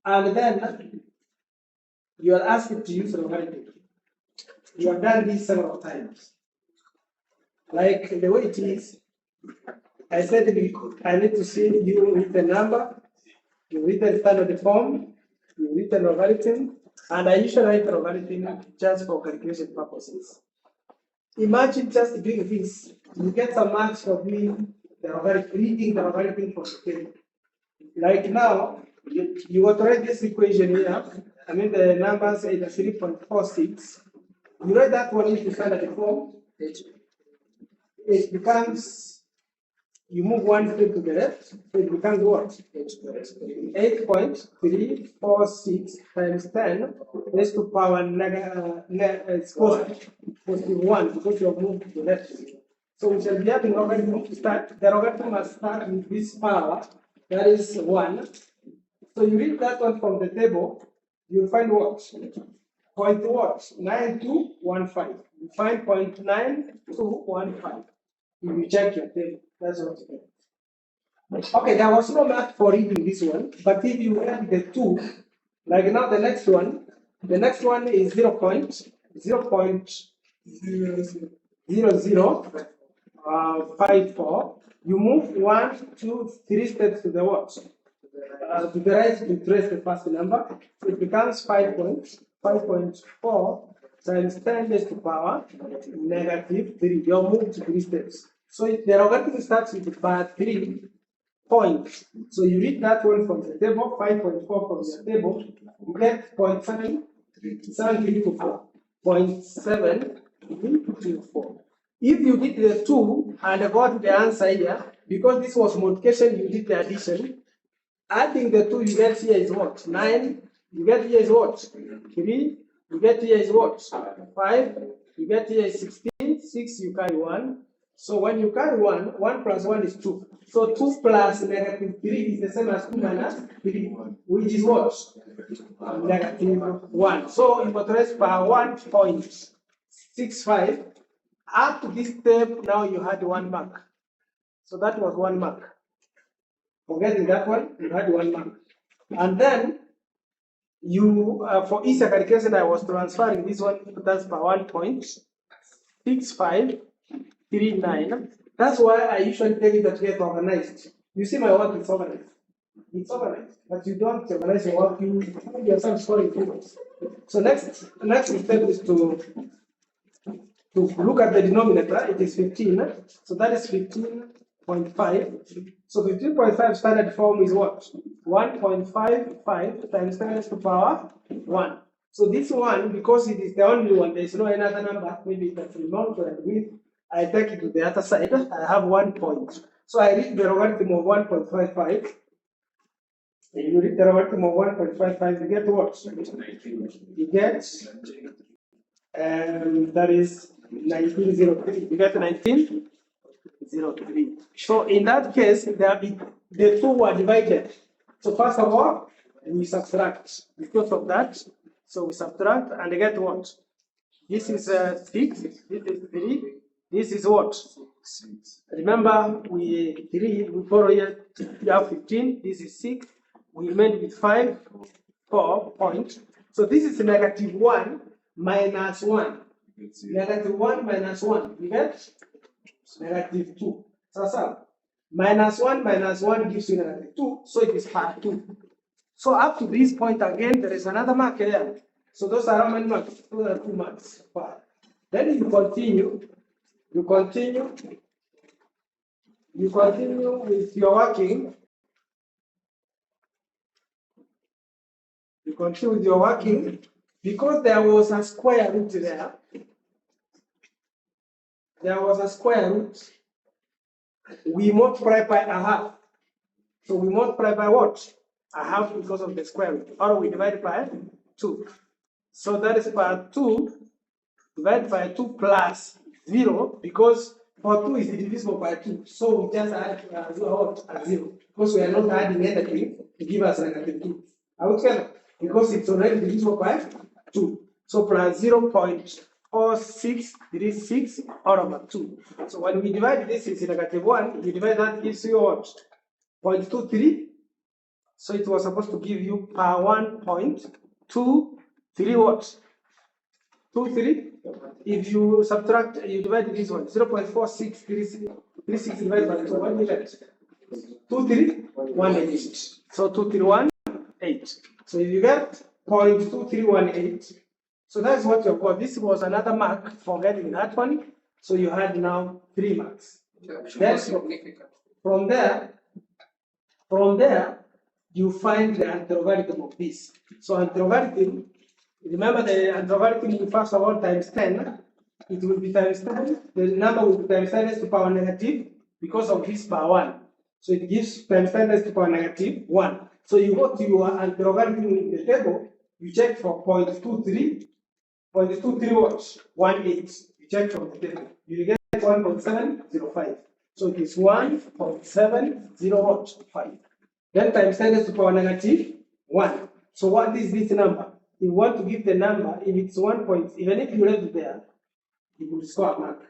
And then you are asked to use logarithm. You have done this several times. Like the way it is, I said I need to see you with the number, you read the standard form, you read the logarithm, and I usually write the logarithm just for calculation purposes. Imagine just doing this, you get some marks for doing the logarithm, reading the logarithm for the table. Like now, you authorize this equation here, I mean the numbers is 3.46. You write that one into standard form, it becomes, you move one step to the left, so it becomes what? 8.346 times 10 raised to power it's positive 1 because you have moved to the left. So we shall be having logarithm to start. The logarithm must start with this power, that is 1. So you read that one from the table, you find what? Point what? 9215. You find 0.9215. If you check your table, that's what you get. Okay, there was no math for reading this one, but if you add the 2, like now the next one is 0.0054. You move 1, 2, 3 steps to the what? To the right to trace the first number, so it becomes 5.4 times 10 raised to power -3. You move to 3 steps. So the logarithm starts with power 3 points. So you read that one from the table, 5.4 from the table, you get 0.724. 0.724. If you did the 2 and got the answer here, because this was multiplication, you did the addition. Adding the 2, you get here is what? 9. You get here is what? 3. You get here is what? 5. You get here is 16. 6, you carry 1. So when you carry 1, 1 plus 1 is 2. So 2 plus -3 is the same as 2 minus 3, which is what? -1. So you multiply by 1.65. Up to this step, now you had 1 mark. So that was 1 mark. Forgetting that one, you had 1 mark. And then you, for each calculation, I was transferring this one, that's by 1.6539. That's why I usually tell you that get organized. You see my work is organized. It's organized, but you don't organize your work, you find yourself scoring figures. So next step is to look at the denominator. It is 15. So that is 15.5. So 15.5 standard form is what? 1.55 times 10 raised to power 1. So this one, because it is the only one, there is no another number, maybe that's remote with, I take it to the other side, I have 1 point. So I read the logarithm of 1.55. If you read the logarithm of 1.55, you get what? You get, that is 1903. You get 1903. So in that case, the 2 were divided. So first of all, we subtract because of that. So we subtract and get what? This is 6. This is 3. This is what? 6. Remember, we borrow here. You have 15. This is 6. We made with 5, 4 points. So this is -1 minus 1. -1 minus 1. You get -2. So -1 minus 1 gives you -2. So it is part 2. So up to this point again, there is another mark here. So those are how many marks? Those are 2 marks. Then you continue with your working. You continue with your working because there was a square root there. There was a square root. We multiply by a half. So we multiply by what? A half because of the square root. Or we divide by 2. So that is by 2 divided by 2 plus 0 because for 2 is divisible by 2. So we just add a 0 because we are not adding anything to give us -2. I would say because it's already divisible by 2. So plus 0.4636 out of 2. So when we divide this is -1, you divide that gives you what? 0.23. So it was supposed to give you per 1.23 what? 23. If you subtract, you divide this one, 0.4636 divided by 2, what do you get? 2318. So 2318. So if you get 0.2318, so that's what you've got. This was another mark for getting that one. So you had now 3 marks. That's significant. From there, you find the antilogarithm of this. So antilogarithm, remember the antilogarithm first of all times 10, it will be times 10, the number will be times 10 raised to power negative because of this power 1. So it gives times 10 raised to power negative 1. So you go to your antilogarithm in the table, you check for 0.23 what? 18. You check from the table. You get 1.705. So it is 1.705. Then times 10 raised to power negative 1. So what is this number? If you want to give the number, if it's 1 point, even if you left it there, you will score a mark.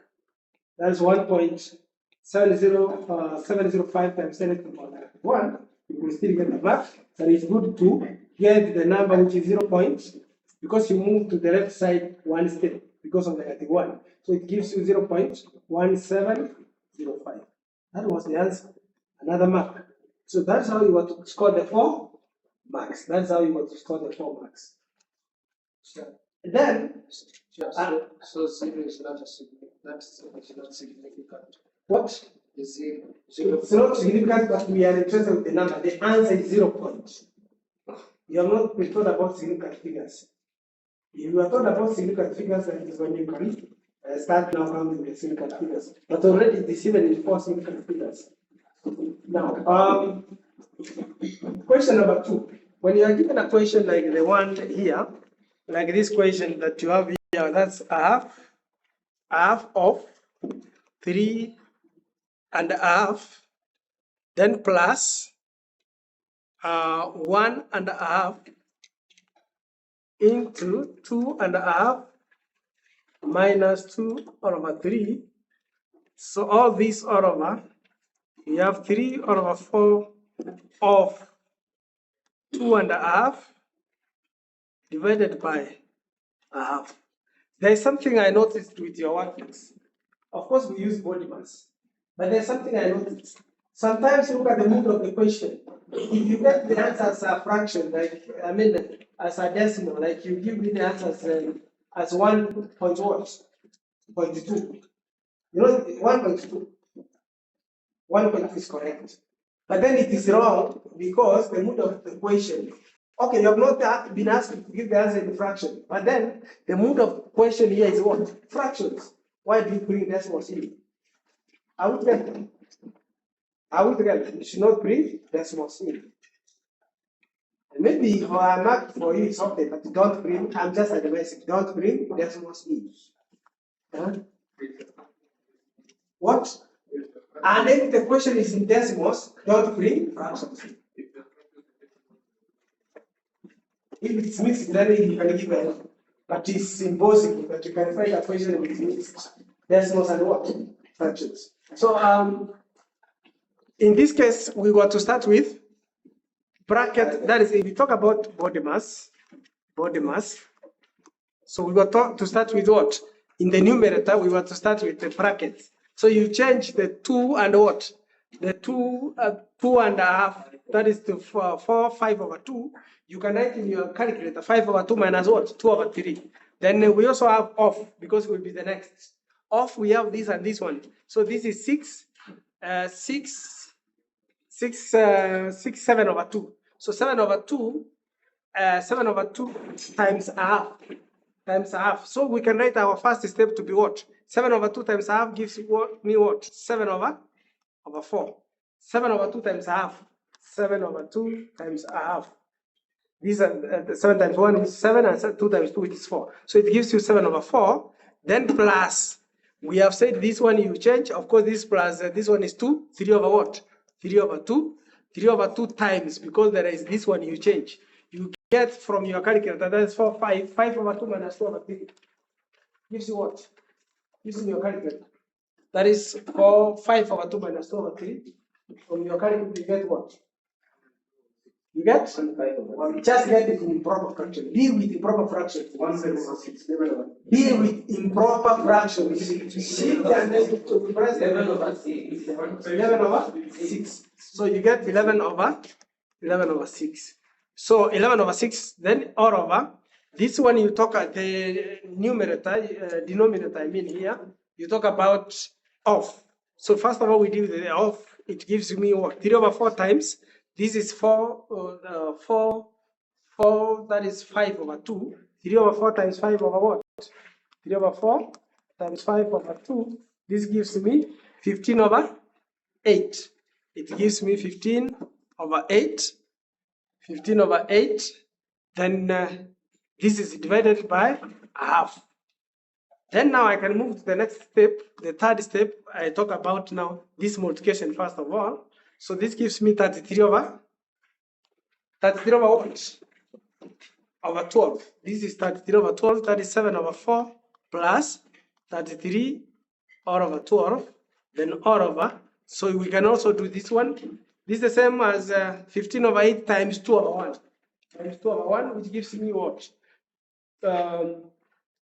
That's 1.705 times 10 raised to power negative 1. You will still get the mark. So it's good to get the number which is 0 points, because you move to the left side 1 step because of negative 1. So it gives you 0.1705. That was the answer. Another mark. So that's how you want to score the 4 marks. That's how you want to score the 4 marks. Sure. And then, so 0 is not significant. What? The 0. It's not significant, but we are interested with the number. The answer is 0 points. You have not been told about significant figures. If you are told about significant figures, that is when you can start now counting the significant figures. But already it is even in 4 significant figures. Now, question number 2. When you are given a question like the one here, like this question that you have here, that's half of 3.5, then plus 1.5 into 2.5 minus 2 all over 3. So all this all over, you have 3 all over 4 of 2.5 divided by a half. There is something I noticed with your workings. Of course, we use body mass, but there's something I noticed. Sometimes you look at the mood of the question. If you get the answer as a fraction, as a decimal, like you give me the answer as 1.2. You know, 1.2. 1.2 is correct. But then it is wrong because the mood of the question. Okay, you have not been asked to give the answer in fraction, but then the mood of question here is what? Fractions. Why do you bring decimals in? I would get you should not bring decimals in. And maybe if I mark for you something, but don't bring, I'm just advising, don't bring decimals in. Huh? What? And if the question is in decimals, don't bring fractions. If it's mixed, then you can give a, but it's impossible that you can find a question with mixed decimals and what? Fractions. So in this case, we want to start with bracket. That is, if we talk about body mass. So we got to start with what? In the numerator, we want to start with the brackets. So you change the 2 and what? The 2.5, that is to 5 over 2. You can write in your calculator 5 over 2 minus what? 2 over 3. Then we also have off, because it will be the next. Off, we have this and this one. So this is 7 over 2. So 7 over 2 times a half. So we can write our first step to be what? 7 over 2 times a half gives me what? 7 over 4. 7 over 2 times a half. 7 over 2 times a half. These are 7 times 1 is 7, and 2 times 2 is 4. So it gives you 7 over 4. Then plus, we have said this one you change. Of course, this plus this one is 2. 3 over what? 3 over 2. 3 over 2 times, because there is this one you change. You get from your calculator, that is 5 over 2 minus 2 over 3. Gives you what? Using your calculator. That is 5 over 2 minus 2 over 3. From your calculator, you get what? You get? Just get it in improper fraction. Deal with improper fraction. Deal with improper fraction. Shift and then to press 11 over 6. 11 over 6. So you get 11 over 6. So 11 over 6, then all over. This one you talk at the numerator, denominator, I mean here, you talk about off. So first of all, we do the off. It gives me what? 3 over 4 times. This is 4, that is 5 over 2. 3 over 4 times 5 over what? 3 over 4 times 5 over 2. This gives me 15 over 8. It gives me 15 over 8. 15 over 8. Then this is divided by half. Then now I can move to the next step. The third step, I talk about now this multiplication first of all. So this gives me 33 over what? Over 12. This is 33 over 12, 37 over 4 plus 33 all over 12, then all over. So we can also do this one. This is the same as 15 over 8 times 2 over 1. Times 2 over 1, which gives me what? 2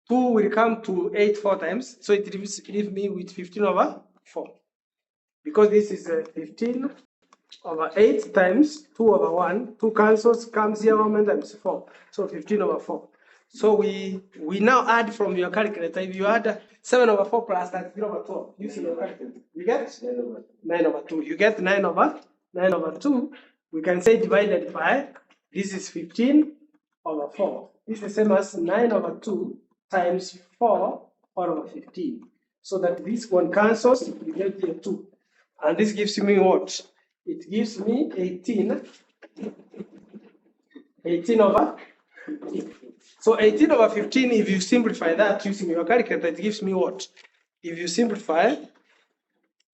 will come to 8 4 times. So it leaves me with 15 over 4. Because this is 15 over 8 times 2 over 1. 2 cancels, comes here 1 times 4. So 15 over 4. So we now add from your calculator. If you add 7 over 4 plus 33 over 12, using your calculator, you get 9 over 2. You get 9 over 2. We can say divided by, this is 15 over 4. This is the same as 9 over 2 times 4 all over 15. So that this one cancels, we get here 2. And this gives me what? It gives me 18 over 15. So 18 over 15, if you simplify that using your calculator, it gives me what? If you simplify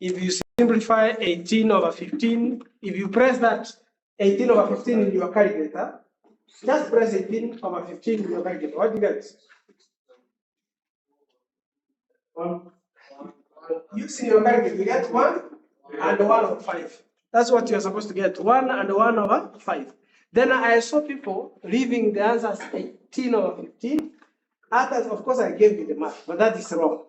18 over 15, if you press that 18 over 15 in your calculator, just press 18 over 15 in your calculator. What do you get? Using your calculator, you get 1 and 1 over 5. That's what you're supposed to get, 1 and 1 over 5. Then I saw people leaving the answers 18 over 15. Others, of course, I gave you the math, but that is wrong.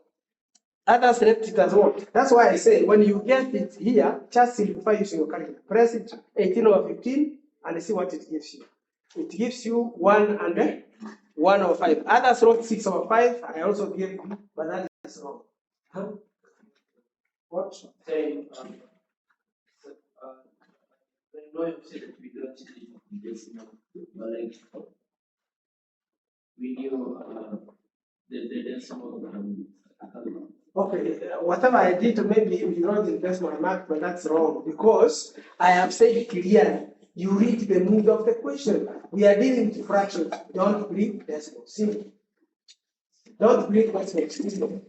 Others left it as what? That's why I say when you get it here, just simplify using your calculator. Press it 18 over 15 and see what it gives you. It gives you 1 and 1 over 5. Others wrote 6 over 5. I also gave you, but that is wrong. Huh? What? Saying, I know you said that we don't actually decimal, but like we knew the decimal. Okay, whatever I did, maybe you wrote in decimal mark, but that's wrong because I have said clearly. You read the mood of the question. We are dealing with fractions. Don't read decimal. Simple. Don't read decimal. Simple.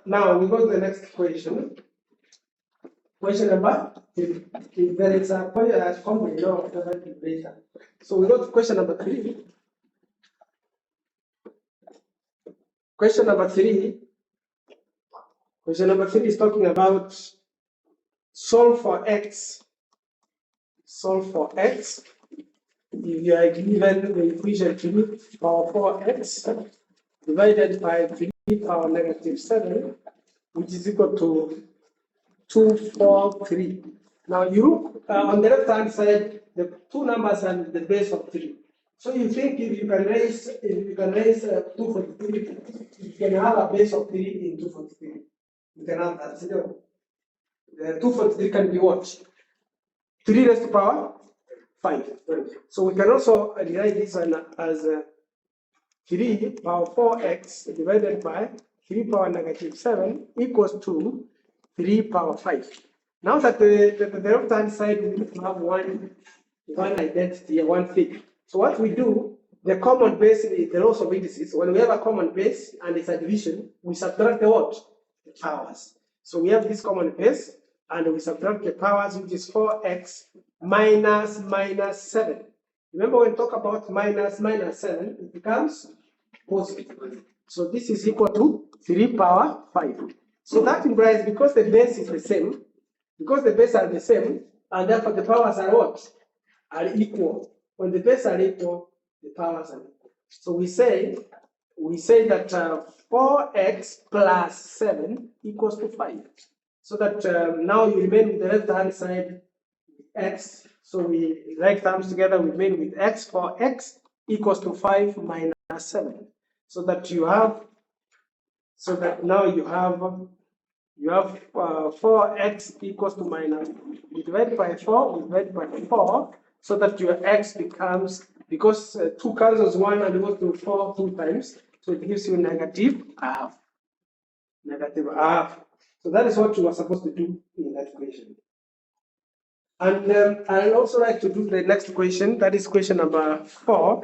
Now we go to the next question. Question number 3. If there is a company law of the later. So we go to question number 3. Question number 3. Question number 3 is talking about solve for x. Solve for x. If you are given the equation 3 power 4x divided by 3 power negative 7, which is equal to 243. Now you on the left hand side, the two numbers are the base of 3. So you think if you can raise 243, you can have a base of 3 in 243. You can have that. So the 243 can be what? 3 raised to power 5. So we can also rewrite this one as 3 power 4x divided by 3 power negative 7 equals to 3 power 5. Now that the left hand side, we need to have one identity, one thing. So what we do, the common base is the laws of indices. When we have a common base and it's a division, we subtract the what? The powers. So we have this common base and we subtract the powers, which is 4x minus 7. Remember when we talk about minus 7, it becomes positive. So this is equal to 3 power 5. So that implies because the base is the same, because the bases are the same, and therefore the powers are what? are equal, when the bases are equal, the powers are equal. So we say that 4x plus 7 equals to 5. So that now you remain with the left hand side x. So we like terms together, we remain with x for x equals to 5 minus 7. So that now you have 4x equals to minus, we divide by 4, we divide by 4, so that your x becomes, because 2 cancels 1 and goes to 4 2 times, so it gives you negative half. Negative half. So that is what you are supposed to do in that equation. And I'd also like to do the next question, that is question number 4.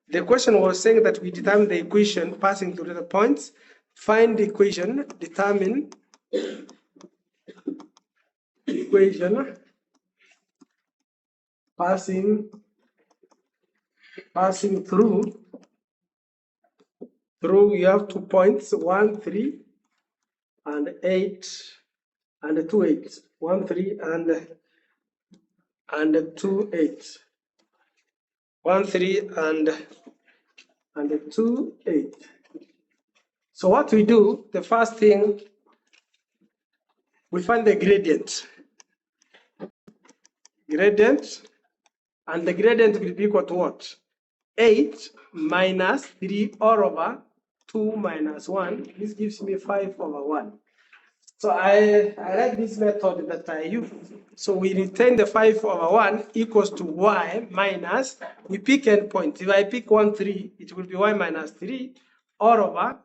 The question was saying that we determine the equation passing through the points. Find the equation, determine the equation passing through, you have 2 points, 1, 3, and 8, and 2, 8. 1, 3, and 2, 8. 1, 3, and 2, 8. So what we do, the first thing, we find the gradient. And the gradient will be equal to what? 8 minus 3 all over 2 minus 1. This gives me 5 over 1. So I like this method that I use. So we retain the 5 over 1 equals to y minus, we pick endpoint. If I pick 1, 3, it will be y minus 3 all over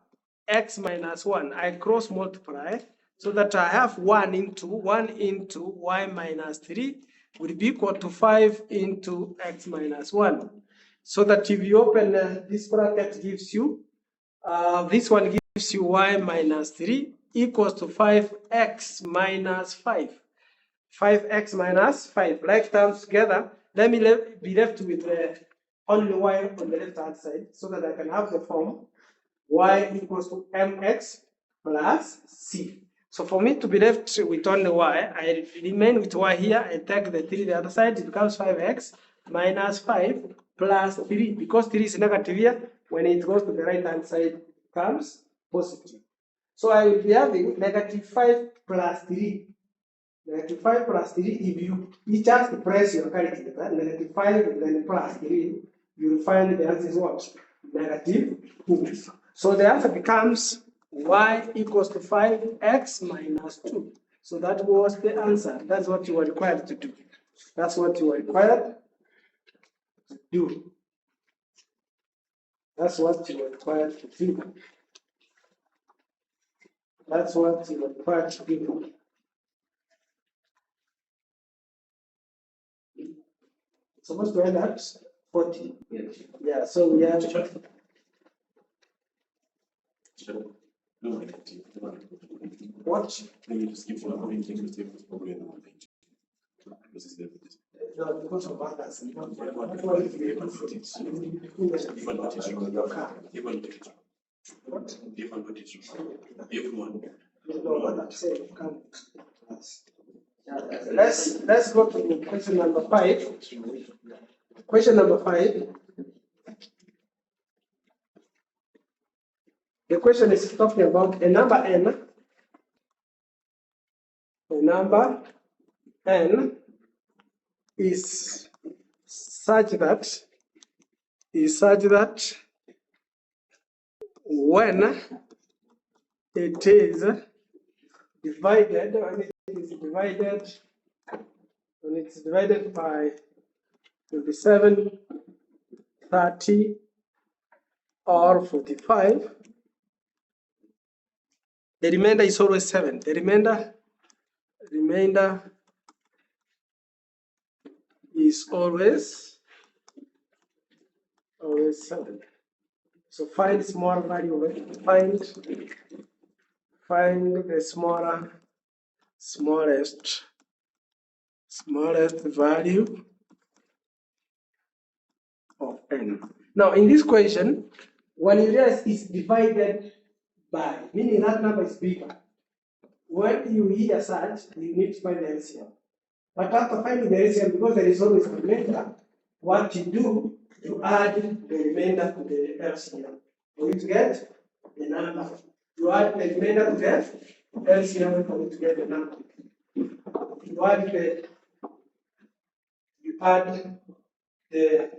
x minus 1. I cross multiply so that I have 1 into y minus 3 will be equal to 5 into x minus 1. So that if you open this bracket, gives you, this one gives you y minus 3 equals to 5x minus 5. 5x minus 5. Like terms together, let me be left with only y on the left hand side so that I can have the form y equals to mx plus c. So for me to be left with only y, I remain with y here, I take the 3 the other side, it becomes 5x minus 5 plus 3, because 3 is negative here, when it goes to the right hand side, it becomes positive. So I will be having negative 5 plus 3. Negative 5 plus 3, if you just press your calculator, negative 5 and then plus 3, you will find the answer is what? Negative 2. So the answer becomes y equals to 5x minus 2. So that was the answer. That's what you were required to do. That's what you were required to do. That's what you were required to do. That's what you were required to do. It's supposed to end at 40. Yes. Yeah, so we have what? Maybe just give one point to the probably another page. Because it's different. No, because of others. Let's go to question number 5. Question number 5. The question is talking about a number n. A number n is such that when it is divided, when it's divided by 27, 30, or 45, the remainder is always 7. The remainder is always 7. So find small value of it. Find the smallest value of n. Now in this question, when you realize it's divided by, meaning that number is bigger. When you hear such, you need to find the LCM. But after finding the LCM, because there is always a numerator, what you do, you add the remainder to the LCM. For you to get the number. You add the remainder to the LCM for you to get the number. You add the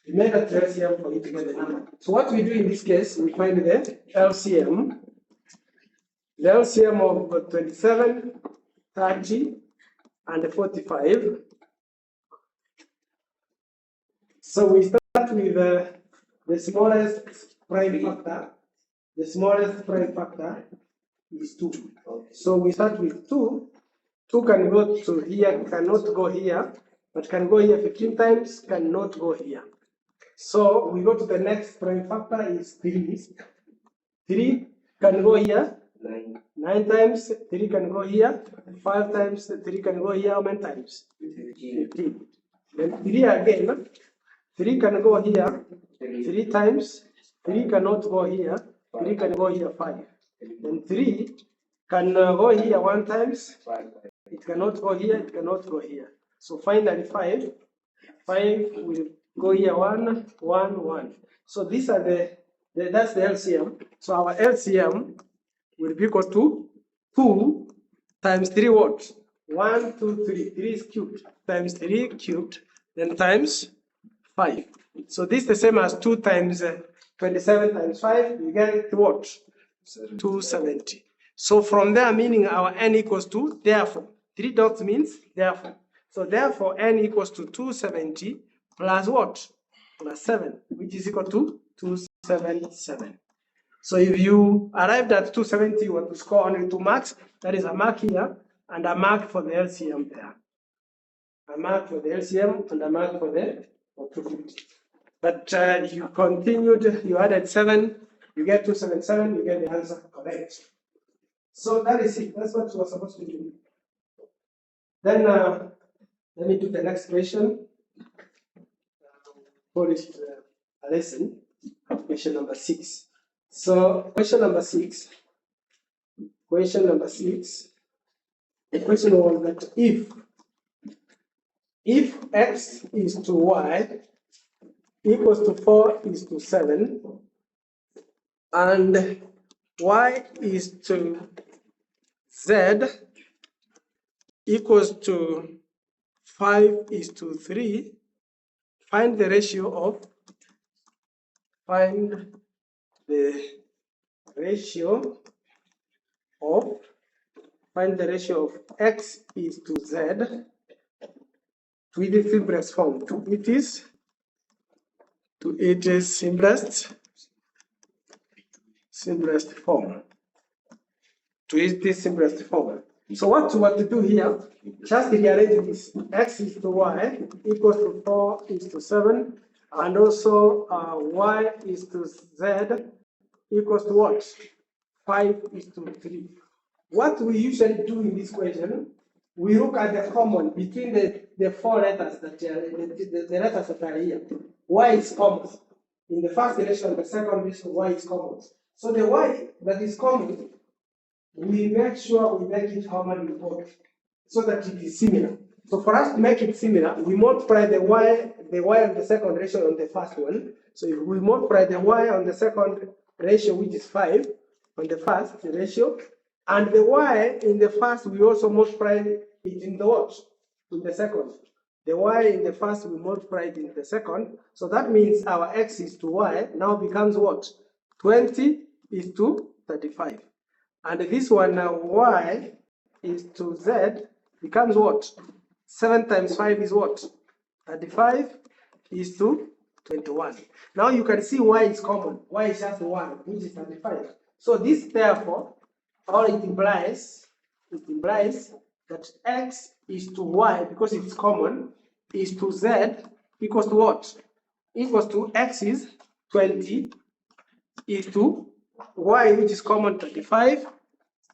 remainder to LCM for you to get the number. So what we do in this case, we find the LCM. The LCM of 27, 30, and 45. So we start with the smallest prime factor. The smallest prime factor is 2. So we start with 2. 2 can go to here, cannot go here, but can go here 15 times, cannot go here. So we go to the next prime factor is 3. 3 can go here 9 times, 3 can go here 5 times, 3 can go here how many times? 15. Then 3 again, 3 can go here 3 times, 3 cannot go here, 3 can go here 5. Then 3 can go here 1 times, it cannot go here, it cannot go here. So finally 5 will go here 1, 1, 1. So these are that's the LCM. So our LCM will be equal to 2 times 3 what? 1, 2, 3. 3 is cubed times 3 cubed, then times 5. So this is the same as 2 times 27 times 5. You get what? 270. So from there, meaning our n equals to therefore. 3 dots means therefore. So therefore, n equals to 270 plus what? Plus 7, which is equal to 277. So if you arrived at 270, you want to score only 2 marks. That is a mark here and a mark for the LCM there. A mark for the LCM and a mark for the 250. But you continued, you added 7, you get 277, you get the answer correct. So that is it. That's what you were supposed to do. Then let me do the next question. Call it a lesson. Question number 6. So question number 6. Question number 6. The question was that if x is to y equals to 4 is to 7 and y is to z equals to 5 is to 3, find the ratio of x is to z to its simplest form. To its simplest form. To its simplest form. So what you want to do here, just rearrange this. X is to y equals to 4 is to 7, and also y is to z equals to what? 5 is to 3. What we usually do in this question, we look at the common between the 4 letters that the letters that are here. Y is common. In the first relation, the second relation, y is common. So the y that is common, we make sure we make it common in both so that it is similar. So for us to make it similar, we multiply the y on the second ratio on the first one. So if we multiply the y on the second ratio, which is 5, on the first ratio, and the y in the first, we also multiply it in the what? In the second. The y in the first, we multiply it in the second. So that means our x is to y now becomes what? 20 is to 35. And this one now, y is to z becomes what? 7 times 5 is what? 35 is to 21. Now you can see y is common. Y is just 1, which is 35. So this therefore, all it implies that x is to y, because it's common, is to z equals to what? Equals to x is 20 is to y, which is common 35,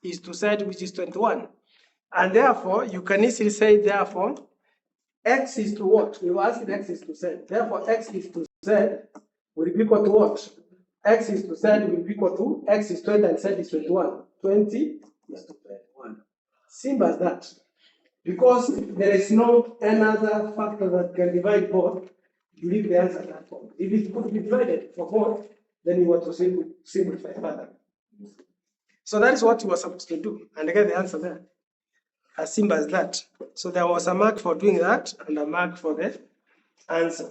is to z, which is 21. And therefore, you can easily say, therefore, x is to what? We were asking x is to z. Therefore, x is to z will be equal to what? X is to z will be equal to x is 20 and z is 21. 20 is to 21. Simple as that. Because there is no another factor that can divide both, you leave the answer that form. If it could be divided for both, then you want to simplify further. So that is what you were supposed to do, and get the answer there. As simple as that. So there was a mark for doing that and a mark for the answer.